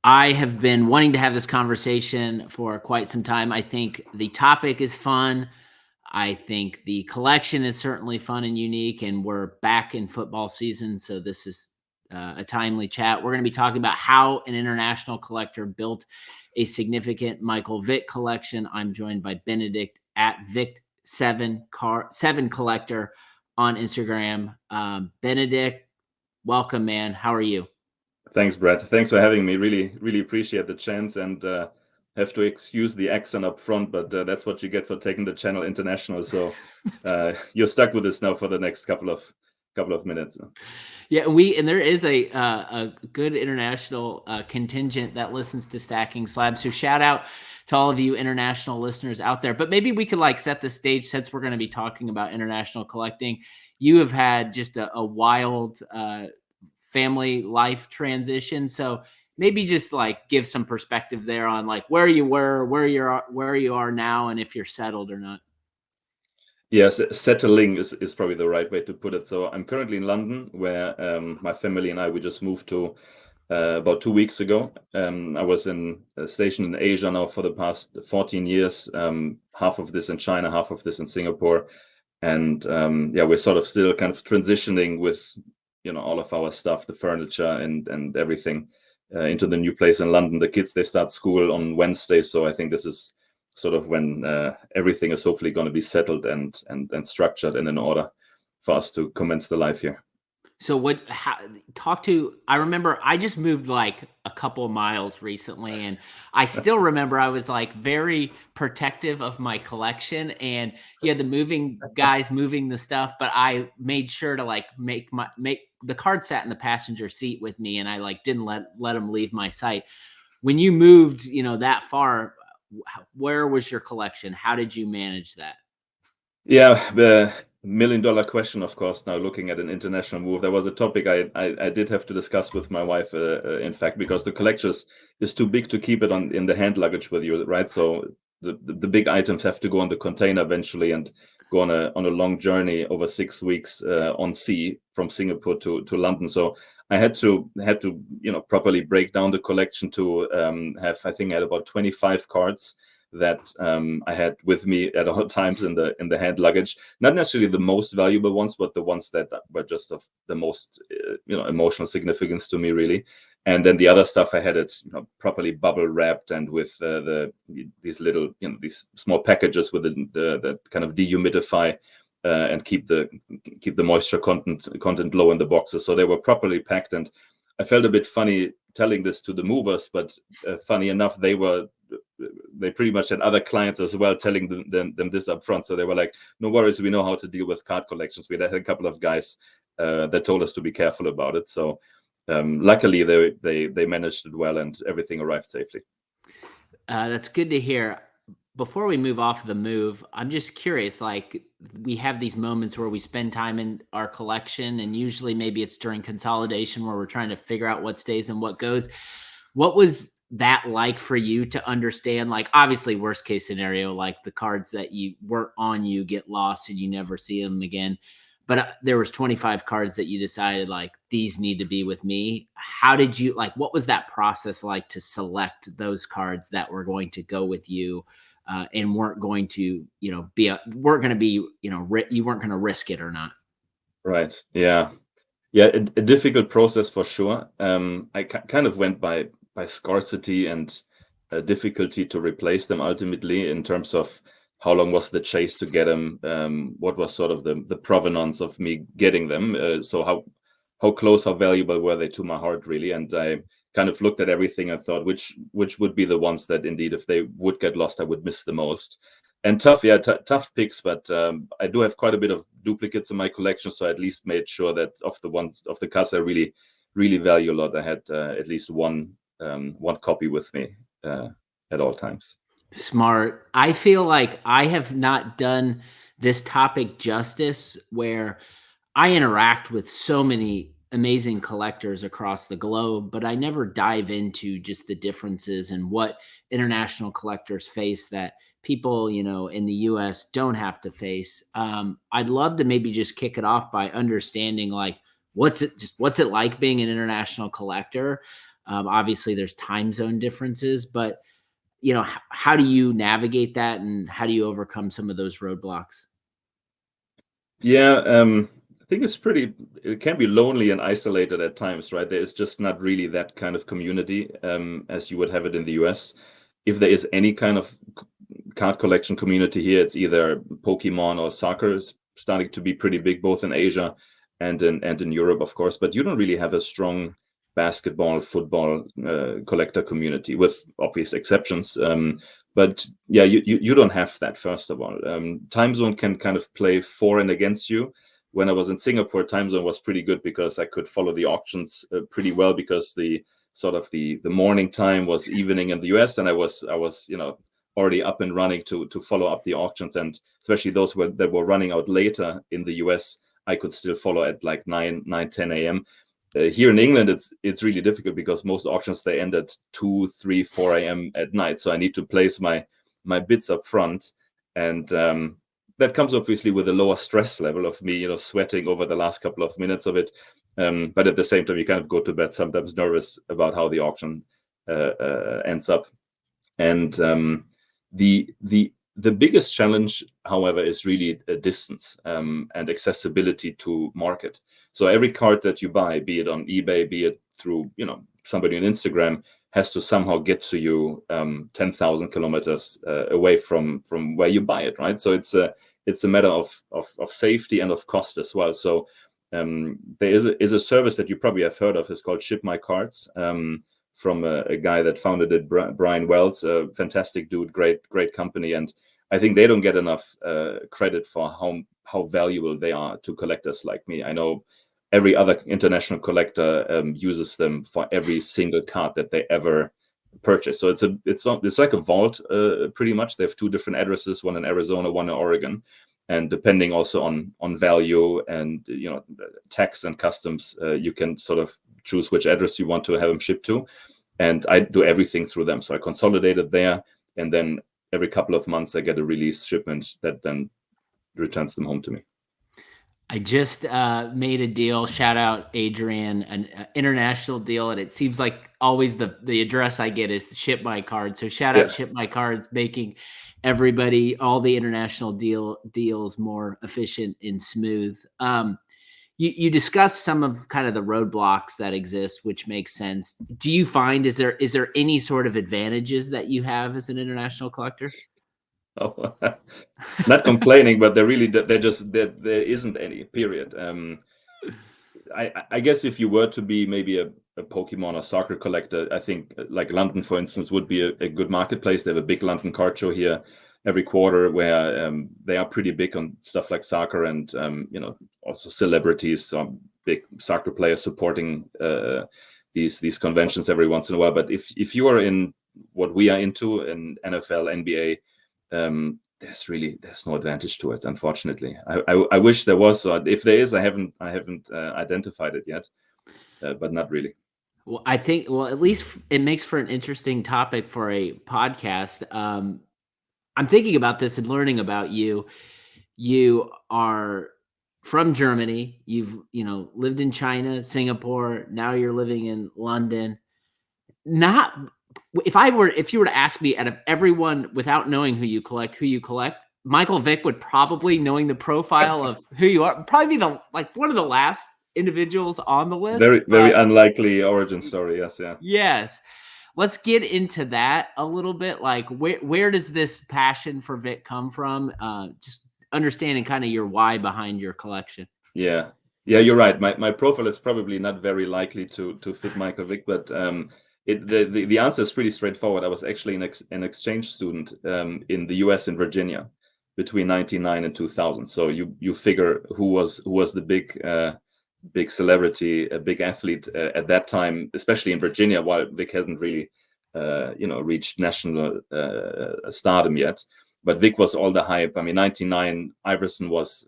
I have been wanting to have this conversation for quite some time. I think the topic is fun. I think the collection is certainly fun and unique, and we're back in football season, so this is a timely chat. We're going to be talking about how an international collector built a significant Michael Vick collection. I'm joined by Benedikt at Vick7 collector on Instagram. Benedikt, welcome, man. How are you? Thanks, Brad. Thanks for having me. Really appreciate the chance, and have to excuse the accent up front, but that's what you get for taking the channel international. So you're stuck with this now for the next couple of minutes. Yeah, and there is a good international contingent that listens to Stacking Slabs. So shout out to all of you international listeners out there. But maybe we could set the stage since we're going to be talking about international collecting. You have had just a wild family life transition. So maybe just give some perspective there on where you were, where you are now, and if you're settled or not. Yes, settling is probably the right way to put it. So I'm currently in London, where my family and we just moved to about 2 weeks ago. I was stationed in Asia now for the past 14 years, half of this in China, half of this in Singapore. And we're sort of still kind of transitioning with all of our stuff, the furniture and everything into the new place in London. The kids, they start school on Wednesday, so I think this is sort of when everything is hopefully going to be settled and structured and in order for us to commence the life here. So I remember I just moved a couple of miles recently, and I still remember I was very protective of my collection, and you had the moving guys moving the stuff, but I made sure to make the card sat in the passenger seat with me, and I didn't let them leave my sight. When you moved, that far, where was your collection? How did you manage that? Yeah, the million-dollar question, of course, now looking at an international move. There was a topic I did have to discuss with my wife, in fact, because the collection is too big to keep it in the hand luggage with you, right? So the big items have to go on the container eventually and go on a long journey over 6 weeks on sea from Singapore to London. So I had to properly break down the collection to I think I had about 25 cards that I had with me at all times in the hand luggage. Not necessarily the most valuable ones, but the ones that were just of the most emotional significance to me, really. And then the other stuff, I had it properly bubble wrapped and with these little these small packages with the kind of dehumidify and keep the moisture content low in the boxes. So they were properly packed, and I felt a bit funny telling this to the movers, but funny enough, they pretty much had other clients as well telling them this up front. So they were like, no worries, we know how to deal with card collections. We had a couple of guys that told us to be careful about it. So luckily they managed it well and everything arrived safely. That's good to hear. Before we move off the move, I'm just curious, we have these moments where we spend time in our collection, and usually maybe it's during consolidation where we're trying to figure out what stays and what goes. What was that like for you to understand, obviously worst case scenario, the cards that you weren't on you get lost and you never see them again. But there was 25 cards that you decided these need to be with me. How did you what was that process like to select those cards that were going to go with you and weren't going to, you weren't going to risk it or not? Right. Yeah. A difficult process for sure. I kind of went by scarcity and difficulty to replace them ultimately, in terms of how long was the chase to get them, what was sort of the provenance of me getting them, so how close, how valuable were they to my heart, really. And I kind of looked at everything and thought which would be the ones that indeed, if they would get lost, I would miss the most. And tough picks, but I do have quite a bit of duplicates in my collection, so I at least made sure that of the cards I really value a lot, I had at least one copy with me at all times. Smart. I feel like I have not done this topic justice, where I interact with so many amazing collectors across the globe, but I never dive into just the differences and what international collectors face that people, in the US don't have to face. I'd love to maybe just kick it off by understanding what's it like being an international collector. Obviously, there's time zone differences, but how do you navigate that, and how do you overcome some of those roadblocks? Yeah, I think it can be lonely and isolated at times, right? There is just not really that kind of community as you would have it in the US. If there is any kind of card collection community here, it's either Pokemon or soccer is starting to be pretty big, both in Asia and in Europe, of course. But you don't really have a strong basketball, football collector community, with obvious exceptions. But yeah, you don't have that, first of all. Time zone can kind of play for and against you. When I was in Singapore, time zone was pretty good because I could follow the auctions pretty well, because the morning time was evening in the US, and I was already up and running to follow up the auctions, and especially those that were running out later in the US, I could still follow at like 10 a.m. Here in England, it's really difficult because most auctions, they end at 2, 3, 4 a.m. at night. So I need to place my bids up front, and that comes obviously with a lower stress level of me, sweating over the last couple of minutes of it. But at the same time, you kind of go to bed sometimes nervous about how the auction ends up. And the biggest challenge, however, is really a distance and accessibility to market. So every card that you buy, be it on eBay, be it through somebody on Instagram, has to somehow get to you 10,000 kilometers away from where you buy it, right? So it's a matter of safety and of cost as well. So there is a service that you probably have heard of. It's called Ship My Cards. From a guy that founded it, Brian Wells, a fantastic dude, great company. And I think they don't get enough credit for how valuable they are to collectors like me. I know every other international collector uses them for every single card that they ever purchase. So it's like a vault, pretty much. They have 2 different addresses, one in Arizona, one in Oregon. And depending also on value and tax and customs, you can sort of choose which address you want to have them shipped to. And I do everything through them. So I consolidate it there, and then every couple of months I get a release shipment that then returns them home to me. I just made a deal. Shout out Adrian, an international deal, and it seems like always the address I get is to Ship My Cards. So shout out Ship My Cards, making all the international deals more efficient and smooth. You discussed some of kind of the roadblocks that exist, which makes sense. Do you find is there any sort of advantages that you have as an international collector? Oh, not complaining, but there isn't any, period. I guess if you were to be maybe a Pokemon or soccer collector, I think like London, for instance, would be a good marketplace. They have a big London card show here every quarter, where they are pretty big on stuff like soccer, and also celebrities, big soccer players supporting these conventions every once in a while. But if you are in what we are into in NFL, NBA, there's no advantage to it, unfortunately. I wish there was. If there is, I haven't identified it yet, but not really. Well, I think, at least it makes for an interesting topic for a podcast. I'm thinking about this and learning about you. You are from Germany. You've lived in China, Singapore. Now you're living in London. If you were to ask me, out of everyone, without knowing who you collect, Michael Vick would probably, knowing the profile of who you are, probably be one of the last individuals on the list. Very unlikely origin story. Yes, yeah. Yes. Let's get into that a little bit. Like, where does this passion for Vic come from? Just understanding kind of your why behind your collection. Yeah, you're right. My profile is probably not very likely to fit Michael Vick, but the answer is pretty straightforward. I was actually an exchange student in the US, in Virginia, between 1999 and 2000. So you figure who was the big celebrity, a big athlete at that time, especially in Virginia, while Vic hasn't really reached national stardom yet. But Vic was all the hype. I mean, 99, Iverson was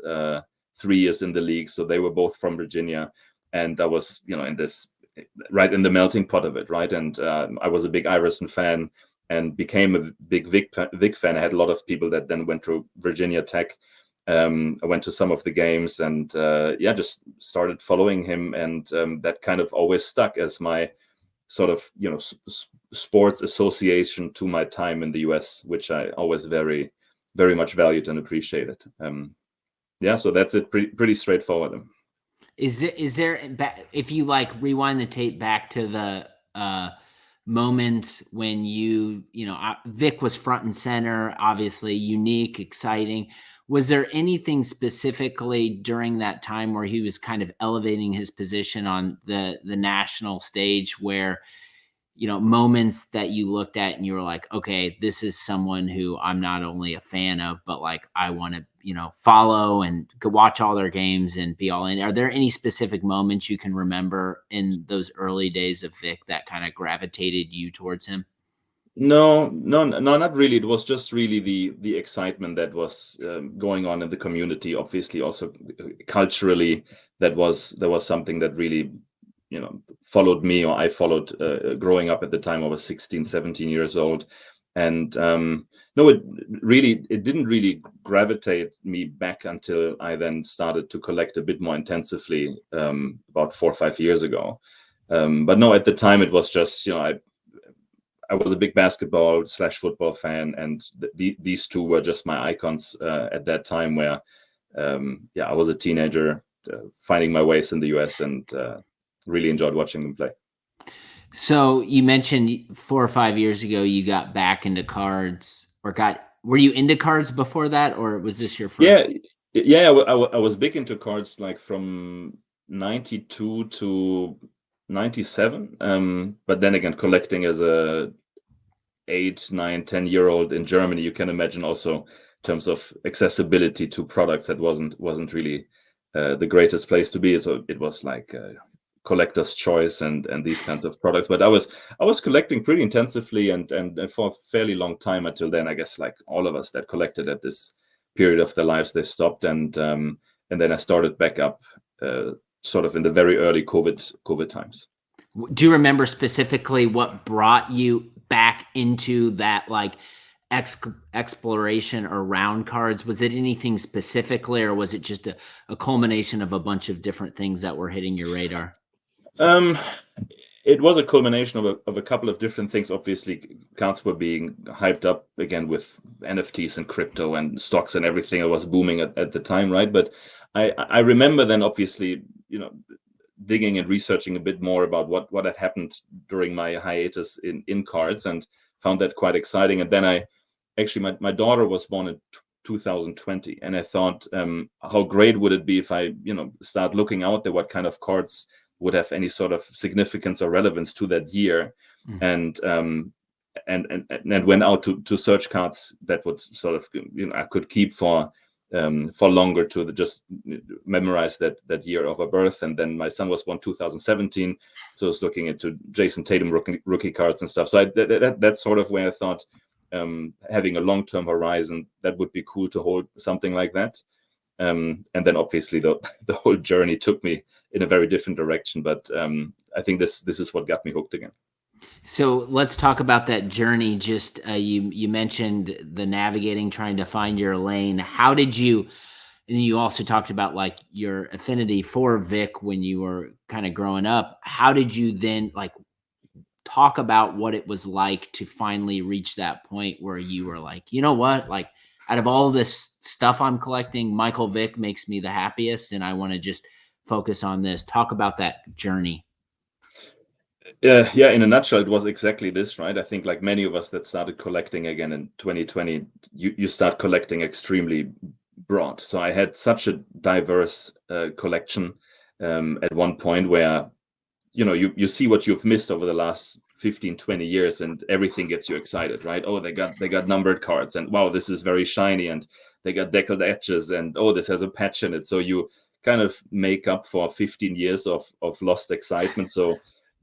3 years in the league, so they were both from Virginia, and I was in this, right in the melting pot of it, right? And I was a big Iverson fan and became a big Vic fan. I had a lot of people that then went to Virginia Tech. I went to some of the games, and just started following him, and that kind of always stuck as my sort of sports association to my time in the US, which I always very, very much valued and appreciated. So that's it. Pretty straightforward. Is there if you like rewind the tape back to the moments when Vic was front and center, obviously unique, exciting. Was there anything specifically during that time where he was kind of elevating his position on the national stage where, moments that you looked at and you were like, okay, this is someone who I'm not only a fan of, but like I want to, follow and go watch all their games and be all in? Are there any specific moments you can remember in those early days of Vic that kind of gravitated you towards him? No, not really. It was just really the excitement that was going on in the community. Obviously, also culturally, there was something that really, followed me, or I followed growing up. At the time I was 16, 17 years old. And no, it didn't really gravitate me back until I then started to collect a bit more intensively about 4 or 5 years ago. But no, at the time it was just, I was a big basketball/football fan, and these two were just my icons at that time, where I was a teenager finding my ways in the US, and really enjoyed watching them play. So you mentioned 4 or 5 years ago you got back into cards, or were you into cards before that, or was this your first? I was big into cards, like from 92 to 97. But then again, collecting as a 8, 9, 10-year-old in Germany, you can imagine also in terms of accessibility to products, that wasn't really the greatest place to be. So it was like collector's choice and these kinds of products. But I was collecting pretty intensively and for a fairly long time until then. I guess like all of us that collected at this period of their lives, they stopped, and then I started back up sort of in the very early COVID times. Do you remember specifically what brought you back into that like exploration around cards? Was it anything specifically, or was it just a culmination of a bunch of different things that were hitting your radar? It was a culmination of a couple of different things. Obviously, cards were being hyped up again with NFTs and crypto and stocks and everything. It was booming at the time, right? But I remember then, obviously, digging and researching a bit more about what had happened during my hiatus in cards, and found that quite exciting. And then my daughter was born in 2020, and I thought, how great would it be if I start looking out there what kind of cards would have any sort of significance or relevance to that year. Mm-hmm. and went out to search cards that would sort of I could keep for longer, to just memorize that year of a birth. And then my son was born 2017, so I was looking into Jason Tatum rookie cards and stuff. So that's sort of where I thought, having a long-term horizon, that would be cool to hold something like that. And then obviously the whole journey took me in a very different direction, but I think this is what got me hooked again. So let's talk about that journey. Just you mentioned the navigating, trying to find your lane. How did you? And you also talked about like your affinity for Vic when you were kind of growing up. How did you then like talk about what it was like to finally reach that point where you were like, you know what, like out of all this stuff I'm collecting, Michael Vick makes me the happiest, and I want to just focus on this. Talk about that journey. In a nutshell, it was exactly this, right? I think like many of us that started collecting again in 2020, you start collecting extremely broad. So I had such a diverse collection at one point, where you see what you've missed over the last 15, 20 years, and everything gets you excited, right? Oh, they got numbered cards, and wow, this is very shiny, and they got deckled edges, and oh, this has a patch in it. So you kind of make up for 15 years of lost excitement. So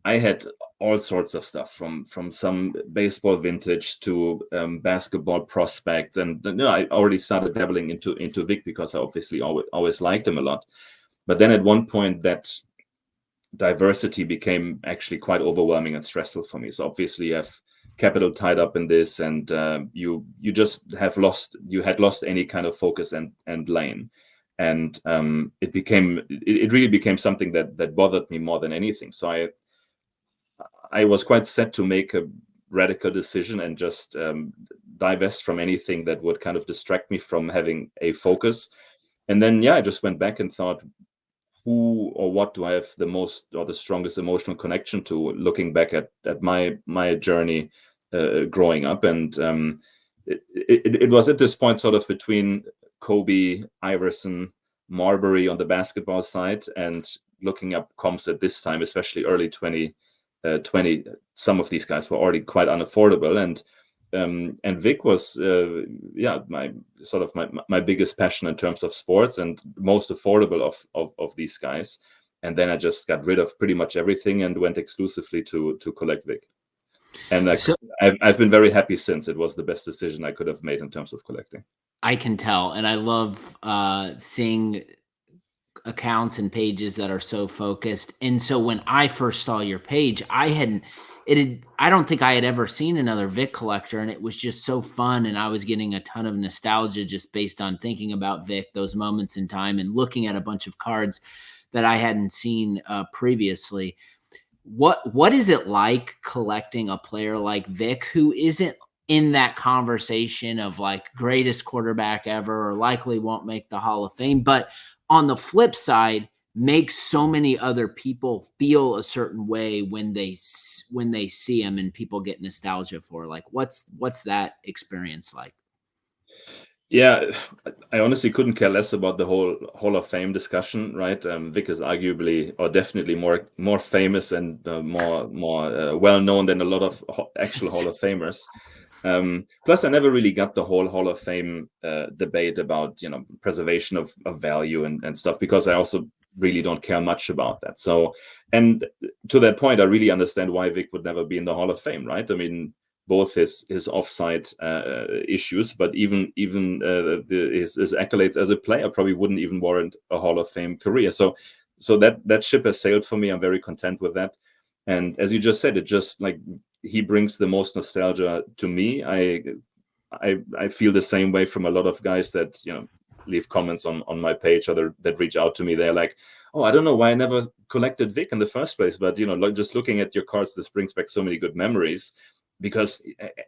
I had all sorts of stuff, from some baseball vintage to basketball prospects, and I already started dabbling into Vic because I obviously always liked him a lot. But then at one point, that diversity became actually quite overwhelming and stressful for me. So obviously you have capital tied up in this, and you had lost any kind of focus and lane. And it really became something that bothered me more than anything. So I was quite set to make a radical decision and just divest from anything that would kind of distract me from having a focus. And then, yeah, I just went back and thought, who or what do I have the most or the strongest emotional connection to, looking back at my journey growing up. And it was at this point sort of between Kobe, Iverson, Marbury on the basketball side, and looking up comps at this time, especially early 2020, some of these guys were already quite unaffordable. And Vic was my biggest passion in terms of sports and most affordable of these guys. And then I just got rid of pretty much everything and went exclusively to collect Vic. And I've been very happy since. It was the best decision I could have made in terms of collecting. I can tell, and I love seeing accounts and pages that are so focused. And so when I first saw your page, I don't think I had ever seen another Vic collector, and it was just so fun. And I was getting a ton of nostalgia just based on thinking about Vic, those moments in time, and looking at a bunch of cards that I hadn't seen previously. What is it like collecting a player like Vic, who isn't in that conversation of like greatest quarterback ever, or likely won't make the Hall of Fame, but on the flip side, makes so many other people feel a certain way when they see him, and people get nostalgia for? Like, what's that experience like? Yeah, I honestly couldn't care less about the whole Hall of Fame discussion, right? Vic is arguably, or definitely, more famous and more well known than a lot of actual Hall of Famers. Plus, I never really got the whole Hall of Fame debate about preservation of value and stuff, because I also really don't care much about that. So, and to that point, I really understand why Vic would never be in the Hall of Fame, right? I mean, both his offside issues, but even his accolades as a player probably wouldn't even warrant a Hall of Fame career. So that ship has sailed for me. I'm very content with that. And as you just said, it just like he brings the most nostalgia to me. I feel the same way from a lot of guys that leave comments on my page, or that reach out to me. They're like, oh, I don't know why I never collected Vic in the first place, but just looking at your cards, this brings back so many good memories. Because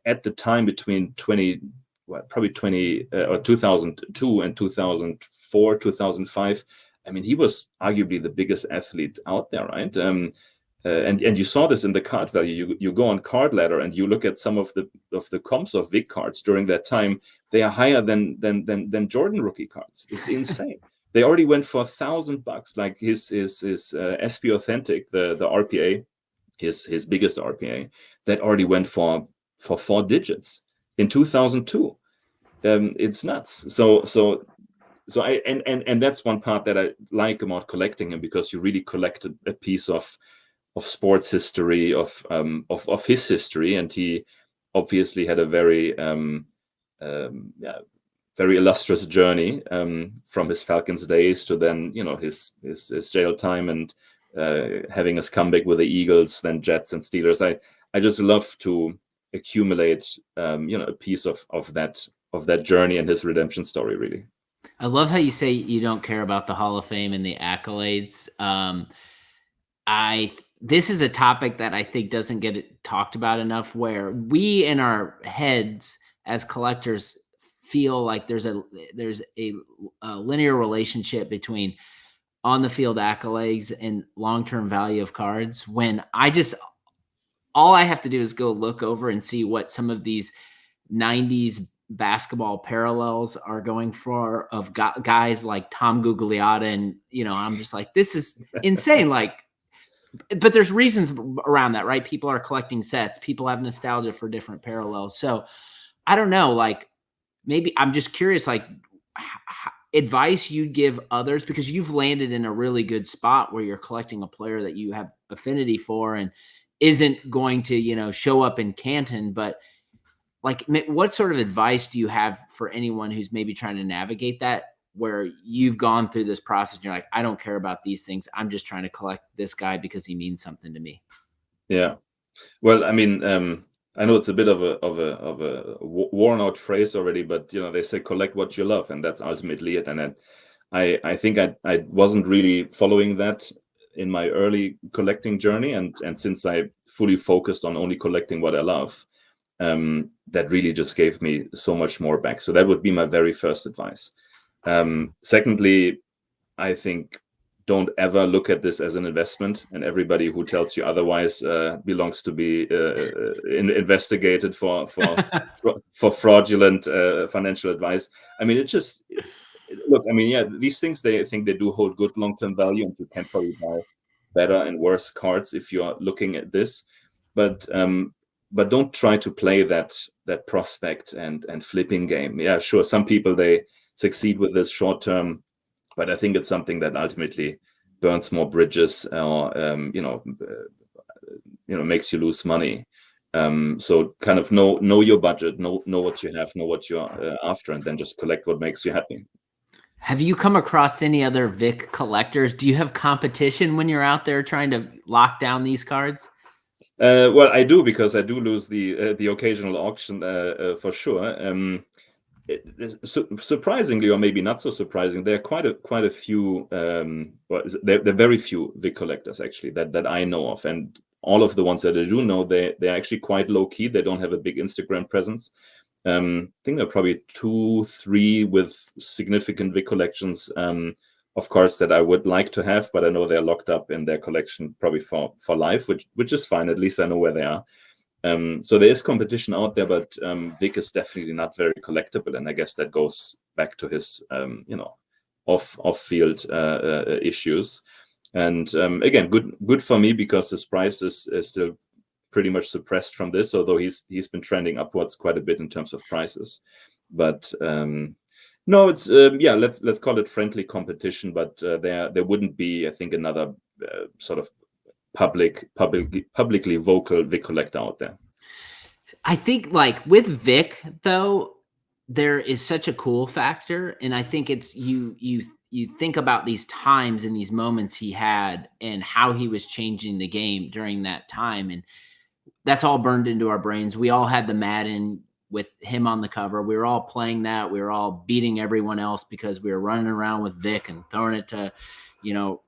at the time between 2002 and 2004, 2005, I mean, he was arguably the biggest athlete out there, right? And you saw this in the card value. You go on Card Ladder and you look at some of the comps of Vic cards during that time. They are higher than Jordan rookie cards. It's insane. They already went for $1,000. Like his SP Authentic, the RPA. His biggest RPA, that already went for 4 digits in 2002. It's nuts. So I and that's one part that I like about collecting him, because you really collect a piece of sports history, of his history, and he obviously had a very very illustrious journey from his Falcons days to then his jail time, and having us come back with the Eagles, then Jets and Steelers. I just love to accumulate a piece of that journey and his redemption story, really. I love how you say you don't care about the Hall of Fame and the accolades. This is a topic that I think doesn't get talked about enough, where we in our heads as collectors feel like there's a linear relationship between on the field accolades and long-term value of cards, when all I have to do is go look over and see what some of these 90s basketball parallels are going for, of guys like Tom Gugliotta, and I'm just like, this is insane. Like, but there's reasons around that, right? People are collecting sets, people have nostalgia for different parallels. So I don't know, like, maybe I'm just curious, like, advice you'd give others, because you've landed in a really good spot where you're collecting a player that you have affinity for and isn't going to show up in Canton. But like, what sort of advice do you have for anyone who's maybe trying to navigate that, where you've gone through this process and you're like, I don't care about these things, I'm just trying to collect this guy because he means something to me? Yeah, well, I mean, I know it's a bit of a worn out phrase already, but they say collect what you love, and that's ultimately it. And I think I wasn't really following that in my early collecting journey, and since I fully focused on only collecting what I love, that really just gave me so much more back. So that would be my very first advice. Secondly, I think don't ever look at this as an investment, and everybody who tells you otherwise belongs to be investigated for fraudulent financial advice. I mean, it's just, look, I mean, yeah, these things, I think they do hold good long-term value, and you can probably buy better and worse cards if you're looking at this, but don't try to play that prospect and flipping game. Yeah, sure, some people, they succeed with this short term, but I think it's something that ultimately burns more bridges, or makes you lose money. So kind of know your budget, know what you have, know what you're after, and then just collect what makes you happy. Have you come across any other Vic collectors? Do you have competition when you're out there trying to lock down these cards? Well, I do, because I do lose the occasional auction for sure. Surprisingly, or maybe not so surprising, there are quite a few. Well, there are very few Vic collectors actually that I know of, and all of the ones that I do know, they're actually quite low key. They don't have a big Instagram presence. I think there are probably 2, 3 with significant Vic collections, of course, that I would like to have, but I know they're locked up in their collection probably for life, which is fine. At least I know where they are. So there is competition out there, but Vic is definitely not very collectible, and I guess that goes back to his off-field issues. And again, good for me, because his price is still pretty much suppressed from this, although he's been trending upwards quite a bit in terms of prices. But no, it's let's call it friendly competition, but there wouldn't be, I think, another sort of publicly vocal Vic collector out there. I think, like, with Vic though, there is such a cool factor, and I think it's you think about these times and these moments he had and how he was changing the game during that time, and that's all burned into our brains. We all had the Madden with him on the cover. We were all playing that. We were all beating everyone else because we were running around with Vic and throwing it to,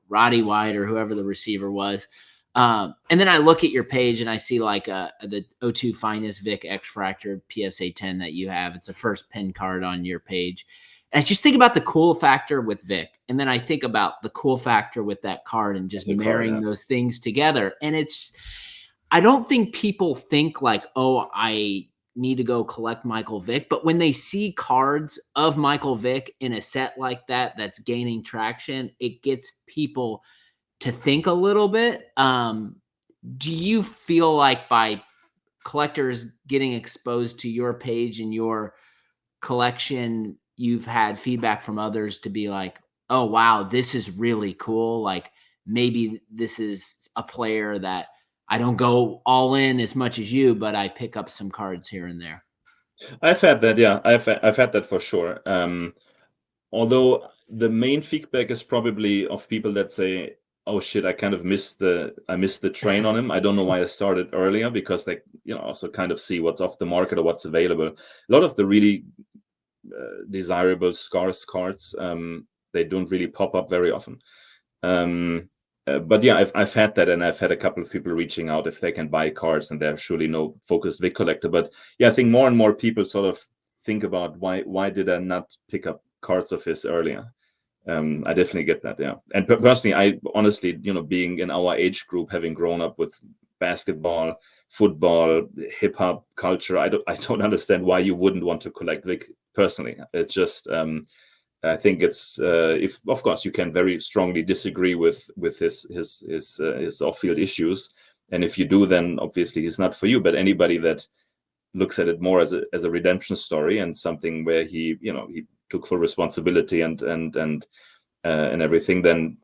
Roddy White or whoever the receiver was. And then I look at your page and I see like the O2 Finest Vic X Fractor PSA 10 that you have. It's a first pin card on your page. And I just think about the cool factor with Vic. And then I think about the cool factor with that card and just marrying those things together. And I don't think people think like, oh, I need to go collect Michael Vick. But when they see cards of Michael Vick in a set like that, that's gaining traction, it gets people to think a little bit. Do you feel like by collectors getting exposed to your page and your collection, you've had feedback from others to be like, oh, wow, this is really cool. Like maybe this is a player that I don't go all in as much as you, but I pick up some cards here and there. I've had that, yeah. I've had that for sure. Although the main feedback is probably of people that say, "Oh shit, I kind of missed the train on him. I don't know why I started earlier," because they, also kind of see what's off the market or what's available. A lot of the really desirable scarce cards, they don't really pop up very often. But yeah, I've had that, and I've had a couple of people reaching out if they can buy cards, and they're surely no focused Vic collector. But yeah, I think more and more people sort of think about why did I not pick up cards of his earlier. I definitely get that, yeah. And personally, I honestly, being in our age group, having grown up with basketball, football, hip hop culture, I don't understand why you wouldn't want to collect Vic personally. It's just I think it's if of course you can very strongly disagree with his off-field issues, and if you do, then obviously he's not for you. But anybody that looks at it more as a redemption story and something where he took full responsibility and everything, then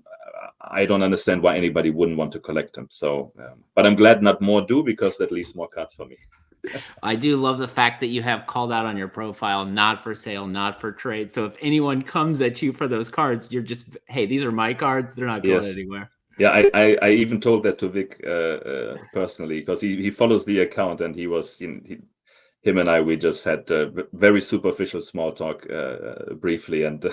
I don't understand why anybody wouldn't want to collect them. So, but I'm glad not more do, because that leaves more cards for me. I do love the fact that you have called out on your profile, not for sale, not for trade. So if anyone comes at you for those cards, you're just, hey, these are my cards. They're not going anywhere. Yeah, I even told that to Vic personally, because he follows the account, and he was him and we just had very superficial small talk briefly, and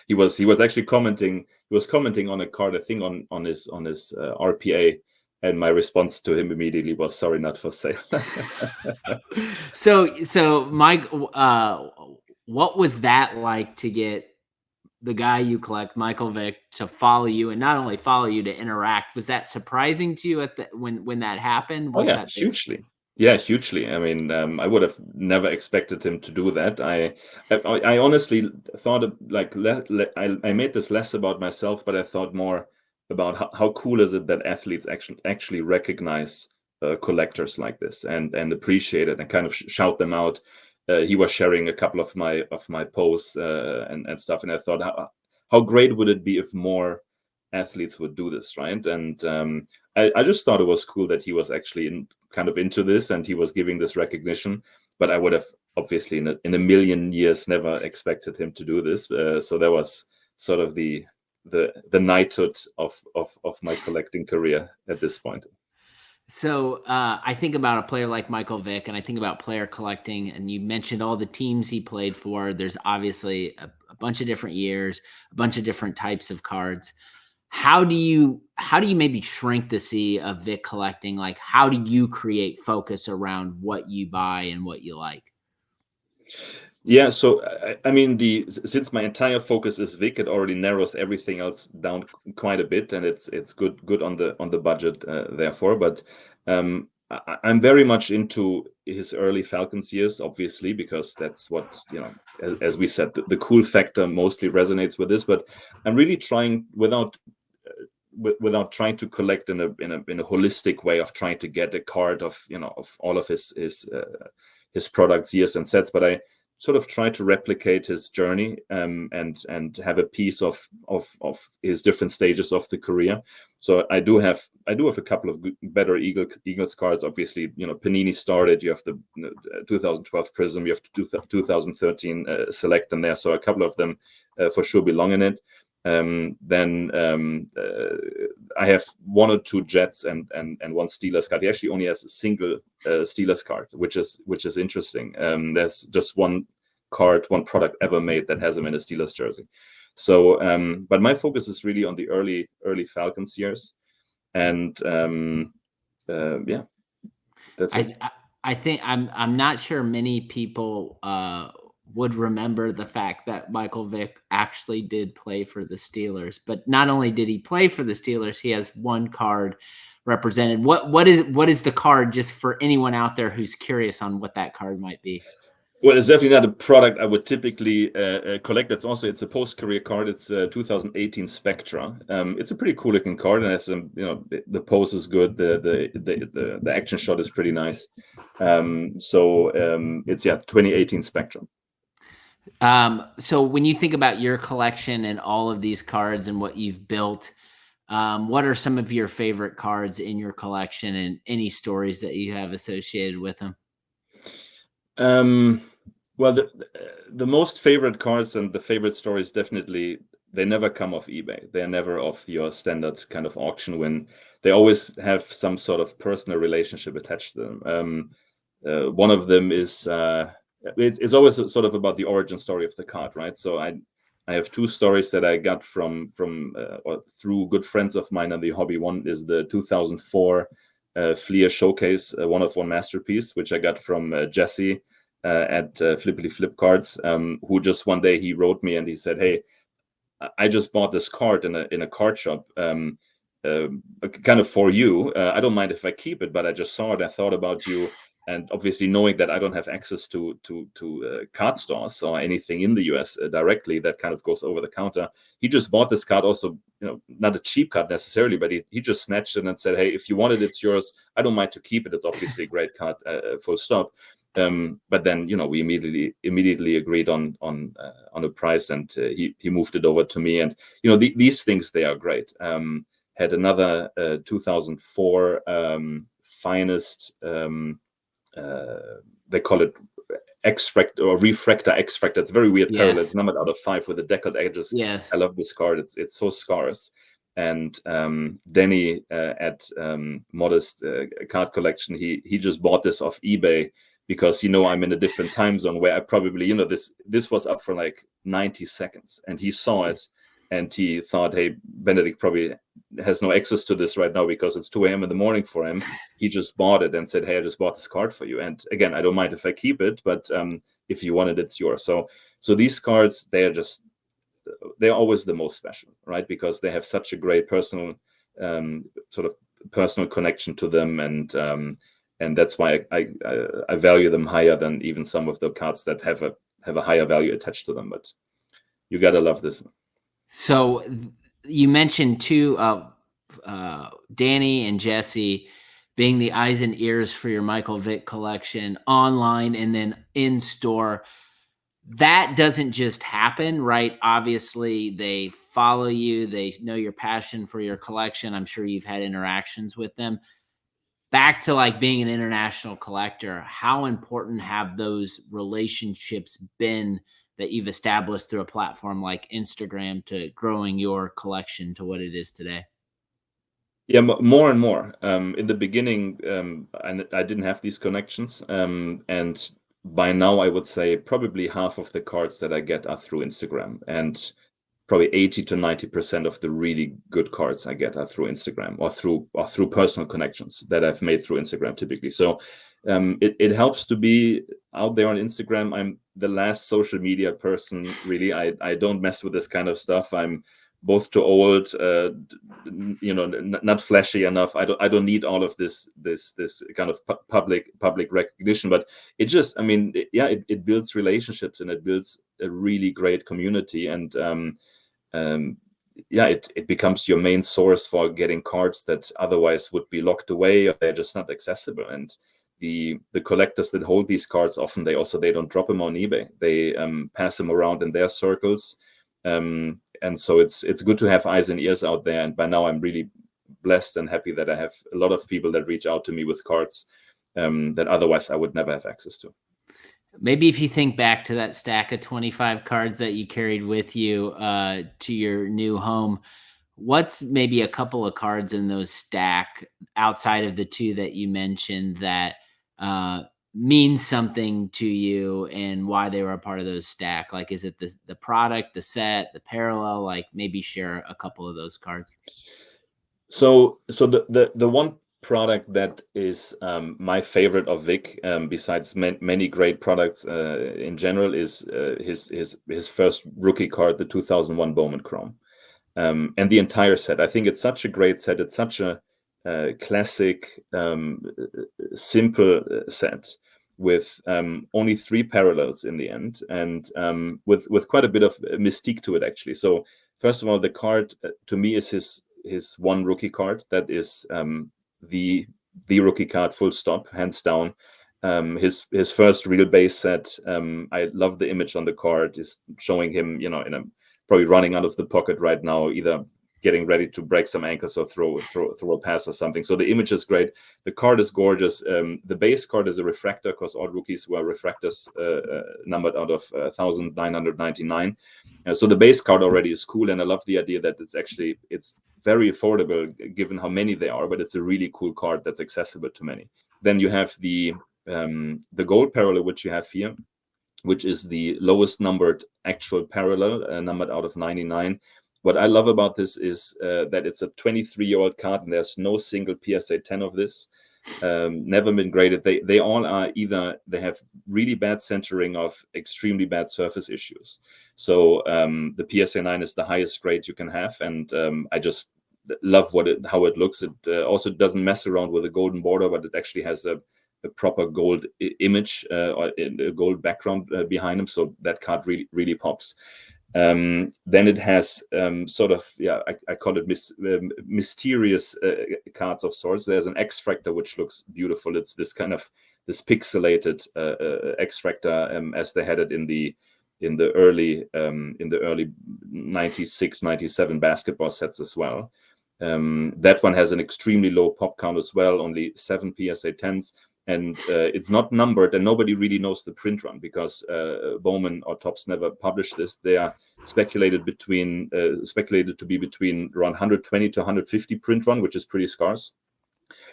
he was actually commenting was commenting on a card, I think on his RPA, and my response to him immediately was, "Sorry, not for sale." So Mike, what was that like to get the guy you collect, Michael Vick, to follow you, and not only follow you, to interact? Was that surprising to you at the when that happened? Oh Once yeah, that big hugely. Yeah, hugely. I mean, I would have never expected him to do that. I honestly thought I made this less about myself, but I thought more about how cool is it that athletes actually recognize collectors like this and appreciate it and kind of shout them out. He was sharing a couple of my posts and stuff, and I thought how great would it be if more athletes would do this, right? And I just thought it was cool that he was actually kind of into this and he was giving this recognition. But I would have obviously in a million years never expected him to do this. So that was sort of the knighthood of my collecting career at this point. So I think about a player like Michael Vick, and I think about player collecting. And you mentioned all the teams he played for. There's obviously a bunch of different years, a bunch of different types of cards. How do you maybe shrink the sea of Vic collecting? Like, how do you create focus around what you buy and what you like? Yeah, so I mean, since my entire focus is Vic, it already narrows everything else down quite a bit, and it's good on the budget, therefore. But I'm very much into his early Falcons years, obviously, because that's what, as we said, the cool factor mostly resonates with this. But I'm really trying without trying to collect in a holistic way of trying to get a card of of all of his products, years, and sets. But I sort of try to replicate his journey and have a piece of his different stages of the career. So I do have a couple of better Eagles cards. Obviously, Panini started. You have the 2012 Prism. You have the 2013 Select in there. So a couple of them for sure belong in it. Then I have one or two Jets and one Steelers card. He actually only has a single Steelers card, which is interesting. There's just one product ever made that has him in a Steelers jersey. So, but my focus is really on the early Falcons years, and yeah, that's it. I think I'm not sure many people would remember the fact that Michael Vick actually did play for the Steelers. But not only did he play for the Steelers, he has one card represented. What is the card, just for anyone out there who's curious on what that card might be? Well, it's definitely not a product I would typically collect. It's a post-career card. It's 2018 Spectra. It's a pretty cool looking card, and it's the pose is good. The action shot is pretty nice. So it's 2018 Spectra. So when you think about your collection and all of these cards and what you've built, what are some of your favorite cards in your collection, and any stories that you have associated with them? Well, the most favorite cards and the favorite stories, definitely, they never come off eBay. They're never off your standard kind of auction win. They always have some sort of personal relationship attached to them. One of them is it's always sort of about the origin story of the card, right? So I have two stories that I got from or through good friends of mine in the hobby. One is the 2004 Fleer Showcase 1-of-1 Masterpiece, which I got from Jesse at Flippity Flip Cards, who just one day he wrote me and he said, "Hey, I just bought this card in a card shop, kind of for you. I don't mind if I keep it, but I just saw it. I thought about you." And obviously, knowing that I don't have access to card stores or anything in the US directly, that kind of goes over the counter. He just bought this card, also, not a cheap card necessarily, but he just snatched it and said, "Hey, if you want it, it's yours. I don't mind to keep it. It's obviously a great card, full stop." But then, we immediately agreed on a price, and he moved it over to me. And these things, they are great. Had another 2004 finest. They call it extract or refractor extract. It's very weird parallel. It's numbered out of 5 with the deckled edges. Yeah, I love this card. It's so scarce. And Danny at Modest Card Collection, he just bought this off eBay because I'm in a different time zone where I probably this was up for like 90 seconds, and he saw it and he thought, hey, Benedikt probably has no access to this right now because it's 2 a.m. in the morning for him. He just bought it and said, hey, I just bought this card for you. And again, I don't mind if I keep it, but if you want it, it's yours. So these cards, they're always the most special, right? Because they have such a great personal sort of personal connection to them, and that's why I value them higher than even some of the cards that have a higher value attached to them. But you gotta love this. So you mentioned two, Danny and Jesse being the eyes and ears for your Michael Vick collection online and then in store. That doesn't just happen, right? Obviously, they follow you. They know your passion for your collection. I'm sure you've had interactions with them. Back to like being an international collector, how important have those relationships been that you've established through a platform like Instagram to growing your collection to what it is today? Yeah, more and more. In the beginning, I didn't have these connections, and by now I would say probably half of the cards that I get are through Instagram, and probably 80 to 90% of the really good cards I get are through Instagram or through personal connections that I've made through Instagram typically. So it helps to be out there on Instagram. I'm the last social media person, really. I don't mess with this kind of stuff. I'm both too old, not flashy enough. I don't need all of this kind of public recognition. But it just, it builds relationships and it builds a really great community. And it becomes your main source for getting cards that otherwise would be locked away or they're just not accessible. And the collectors that hold these cards, often they don't drop them on eBay. They pass them around in their circles. And so it's good to have eyes and ears out there. And by now I'm really blessed and happy that I have a lot of people that reach out to me with cards that otherwise I would never have access to. Maybe if you think back to that stack of 25 cards that you carried with you to your new home, what's maybe a couple of cards in those stack outside of the two that you mentioned that means something to you and why they were a part of those stack? Like, is it the product, the set, the parallel? Like, maybe share a couple of those cards. So the one product that is my favorite of Vick, besides many great products in general, is his first rookie card, the 2001 Bowman Chrome, and the entire set. I think it's such a great set. It's such a classic, simple set with only 3 parallels in the end, and with quite a bit of mystique to it, actually. So first of all, the card to me is his one rookie card that is the rookie card, full stop, hands down. His first real base set. I love the image on the card. Is showing him, probably running out of the pocket right now, either getting ready to break some ankles or throw a pass or something. So the image is great. The card is gorgeous. The base card is a refractor because all rookies were refractors, numbered out of 1,999. So the base card already is cool, and I love the idea that it's very affordable given how many there are, but it's a really cool card that's accessible to many. Then you have the gold parallel, which you have here, which is the lowest numbered actual parallel, numbered out of 99. What I love about this is that it's a 23-year-old card, and there's no single PSA 10 of this. Never been graded. They all are either they have really bad centering of extremely bad surface issues. So the PSA 9 is the highest grade you can have, and I just love how it looks. It also doesn't mess around with a golden border, but it actually has a proper gold image or a gold background behind them. So that card really pops. Then it has I call it mysterious cards of sorts. There's an X-Fractor which looks beautiful. It's this kind of this pixelated X-Fractor as they had it in the early 96, 97 basketball sets as well. That one has an extremely low pop count as well, only 7 PSA 10s. And it's not numbered, and nobody really knows the print run because Bowman or Topps never published this. They are speculated to be between around 120 to 150 print run, which is pretty scarce.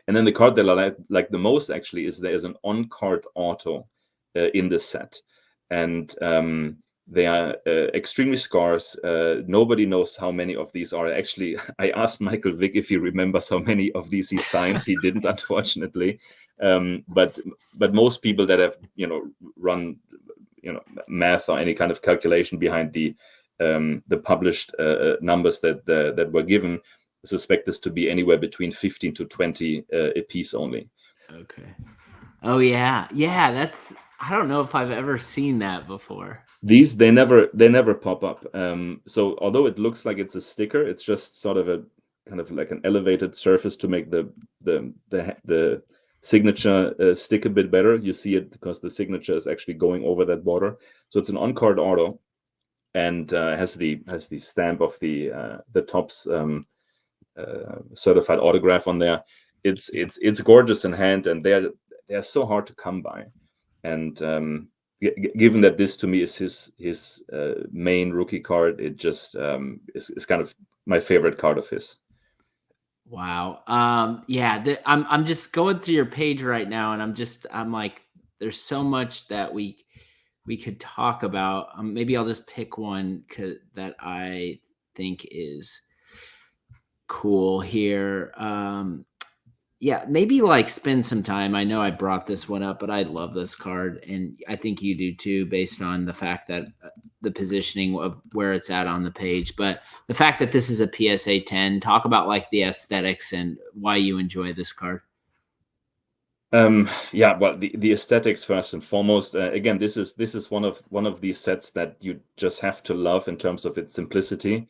And then the card that I like the most actually is there's an on-card auto in this set, and They are extremely scarce. Nobody knows how many of these are. Actually, I asked Michael Vick if he remembers how many of these he signed. He didn't, unfortunately. But most people that have run math or any kind of calculation behind the published numbers that were given suspect this to be anywhere between 15 to 20 a piece only. Okay. Oh yeah, that's. I don't know if I've ever seen that before. These they never pop up. So although it looks like it's a sticker, it's just sort of a kind of like an elevated surface to make the signature stick a bit better. You see it because the signature is actually going over that border. So it's an on-card auto, and has the stamp of the Topps certified autograph on there. It's gorgeous in hand, and they're so hard to come by. And given that this to me is his main rookie card, it just is kind of my favorite card of his. Wow. Yeah. I'm just going through your page right now, and I'm like, there's so much that we could talk about. Maybe I'll just pick one that I think is cool here. Yeah, maybe like spend some time. I know I brought this one up, but I love this card, and I think you do too, based on the fact that the positioning of where it's at on the page. But the fact that this is a PSA 10, talk about like the aesthetics and why you enjoy this card. Yeah, well, the aesthetics first and foremost. Again, this is one of these sets that you just have to love in terms of its simplicity.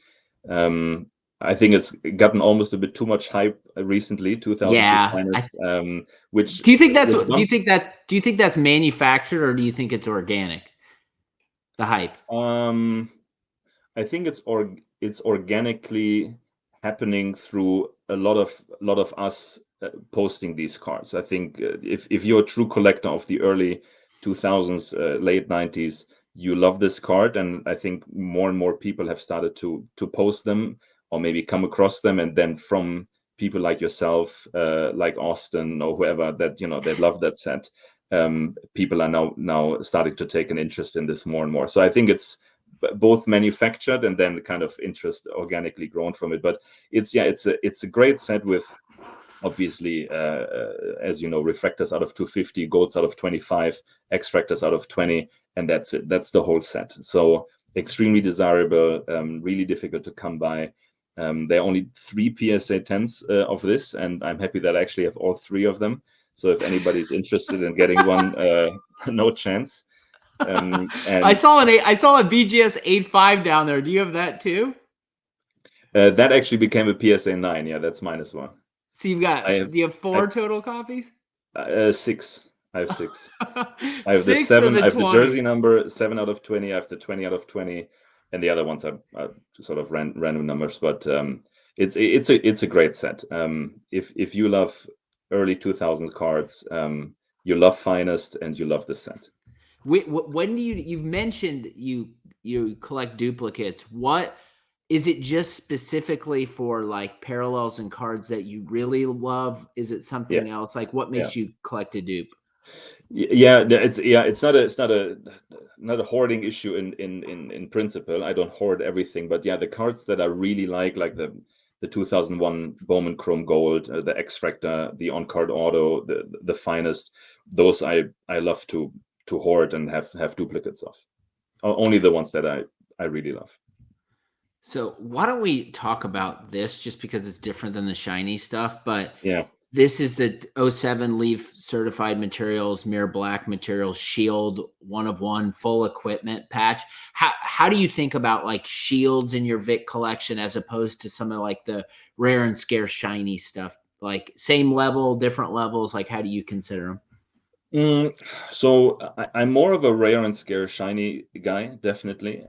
I think it's gotten almost a bit too much hype recently. 2002 Yeah. Finest, which Do you think that's was once, do you think that's manufactured, or do you think it's organic? The hype. I think it's organically happening through a lot of us posting these cards. I think if you're a true collector of the early 2000s, late 90s, you love this card, and I think more and more people have started to post them or maybe come across them, and then from people like yourself, like Austin or whoever that they love that set. People are now starting to take an interest in this more and more. So I think it's both manufactured and then kind of interest organically grown from it. But it's a great set with obviously, as you know, refractors out of 250, golds out of 25, extractors out of 20, and that's it. That's the whole set. So extremely desirable, really difficult to come by. There are only 3 PSA 10s of this, and I'm happy that I actually have all 3 of them. So if anybody's interested in getting one, no chance. And I saw a BGS 85 down there. Do you have that too? That actually became a PSA 9. Yeah, that's mine as well. So do you have 4 total copies? 6. I have 6. I have 6 the 7. I have 20. the jersey number 7 out of 20. I have the 20 out of 20, and the other ones are sort of random numbers. But it's a great set. If you love early 2000s cards, you love Finest, and you love this set. When do you've mentioned you collect duplicates? What is it, just specifically for like parallels and cards that you really love? Is it something else? Like what makes you collect a dupe? Yeah, it's not a hoarding issue in principle. I don't hoard everything, but yeah, the cards that I really like the 2001 Bowman Chrome Gold, the X-Fractor, the on-card auto, the Finest, those I love to hoard and have duplicates of. Only the ones that I really love. So why don't we talk about this, just because it's different than the shiny stuff, but yeah. This is the 07 Leaf certified materials, mirror black materials, shield, 1 of 1, full equipment patch. How do you think about like shields in your Vick collection as opposed to some of like the rare and scarce shiny stuff? Like same level, different levels? Like how do you consider them? So I'm more of a rare and scarce shiny guy, definitely.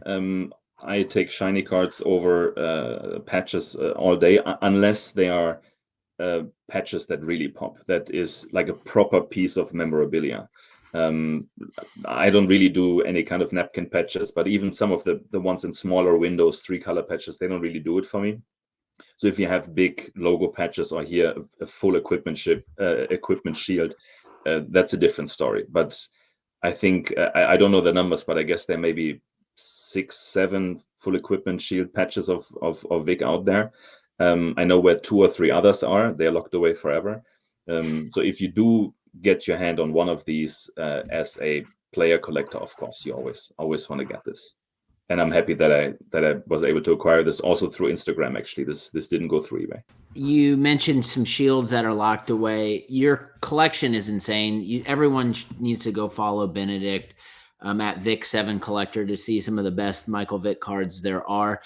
I take shiny cards over patches all day, unless they are patches that really pop. That is like a proper piece of memorabilia. I don't really do any kind of napkin patches, but even some of the ones in smaller windows, 3-color patches, they don't really do it for me. So if you have big logo patches or here a full equipment shield, that's a different story. But I think I don't know the numbers, but I guess there may be 6, 7 full equipment shield patches of Vic out there. I know where 2 or 3 others are. They're locked away forever. So if you do get your hand on one of these as a player collector, of course, you always want to get this. And I'm happy that I was able to acquire this also through Instagram. Actually, this didn't go through eBay. You mentioned some shields that are locked away. Your collection is insane. Everyone needs to go follow Benedikt at Vic7 Collector to see some of the best Michael Vick cards there are.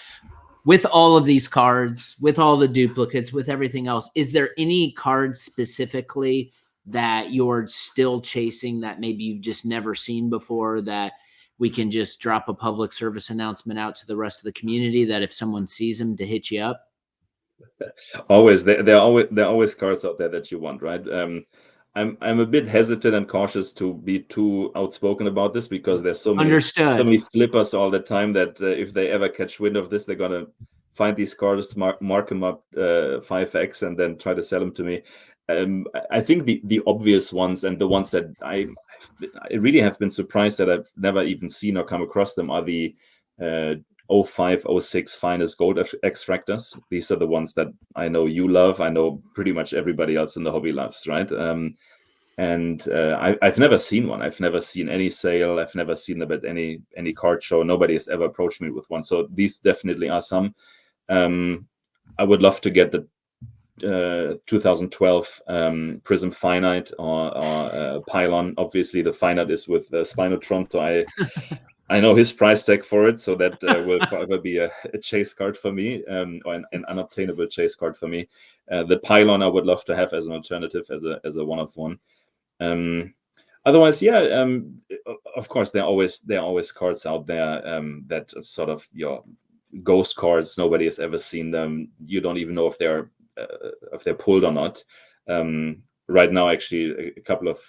With all of these cards, with all the duplicates, with everything else, is there any card specifically that you're still chasing that maybe you've just never seen before, that we can just drop a public service announcement out to the rest of the community that if someone sees them to hit you up? Always, there are always cards out there that you want, right? I'm a bit hesitant and cautious to be too outspoken about this because there's so many flippers all the time that if they ever catch wind of this, they're gonna find these cards, mark them up 5x, and then try to sell them to me. I think the obvious ones and the ones that I really have been surprised that I've never even seen or come across them are the 05, 06 finest gold extractors. These are the ones that I know you love. I know pretty much everybody else in the hobby loves, right? I've never seen one. I've never seen any sale. I've never seen them at any card show. Nobody has ever approached me with one. So these definitely are some. I would love to get the 2012 Prism Finite or Pylon. Obviously, the Finite is with Spinotron, so I know his price tag for it, so that will forever be a chase card for me, or an unobtainable chase card for me. The Pylon I would love to have as an alternative, as a one of one. Otherwise, yeah, of course there are always cards out there that are sort of your ghost cards. Nobody has ever seen them. You don't even know if they're pulled or not. Right now, actually, a couple of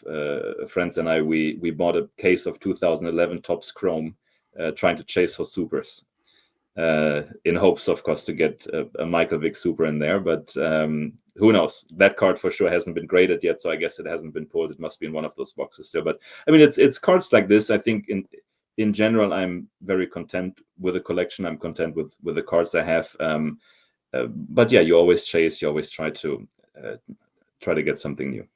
friends and I, we bought a case of 2011 Topps Chrome, trying to chase for supers, in hopes, of course, to get a Michael Vick super in there. But who knows? That card for sure hasn't been graded yet, so I guess it hasn't been pulled. It must be in one of those boxes still. But I mean, it's cards like this. I think in general, I'm very content with the collection. I'm content with the cards I have. But yeah, you always chase. You always try to get something new.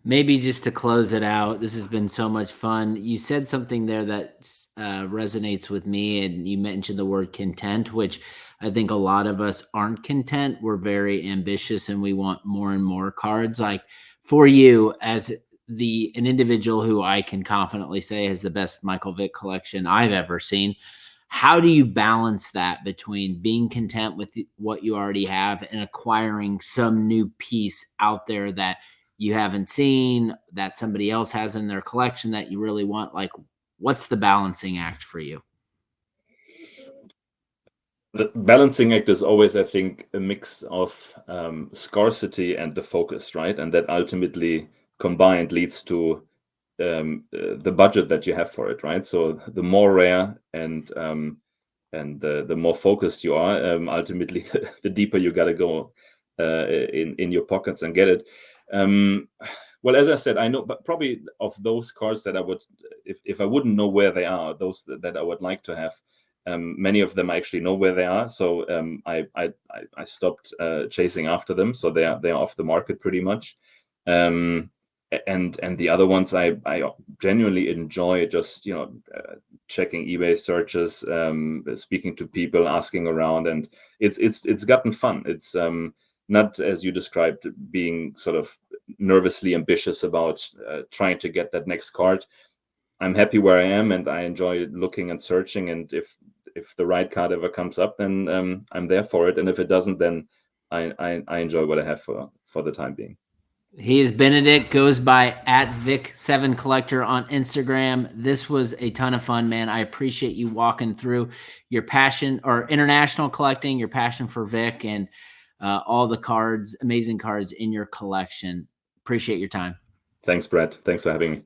Maybe just to close it out, this has been so much fun. You said something there that resonates with me, and you mentioned the word content, which I think a lot of us aren't content. We're very ambitious and we want more and more cards. Like for you, as an individual who I can confidently say has the best Michael Vick collection I've ever seen, how do you balance that between being content with what you already have and acquiring some new piece out there that you haven't seen, that somebody else has in their collection that you really want? Like, what's the balancing act for you? The balancing act is always, I think, a mix of scarcity and the focus, right? And that ultimately combined leads to the budget that you have for it, right? So the more rare and the more focused you are, ultimately the deeper you got to go in your pockets and get it. Well, as I said, I know, but probably of those cards that I would, if I wouldn't know where they are, those that I would like to have, many of them I actually know where they are. So I stopped chasing after them. So they are off the market pretty much. And the other ones I genuinely enjoy just, checking eBay searches, speaking to people, asking around, and it's gotten fun. It's not, as you described, being sort of nervously ambitious about trying to get that next card. I'm happy where I am, and I enjoy looking and searching. And if the right card ever comes up, then I'm there for it. And if it doesn't, then I enjoy what I have for the time being. He is Benedikt, goes by @Vic7 Collector on Instagram. This was a ton of fun, man. I appreciate you walking through your passion or international collecting, your passion for Vic, and all the cards, amazing cards in your collection. Appreciate your time. Thanks, Brett. Thanks for having me.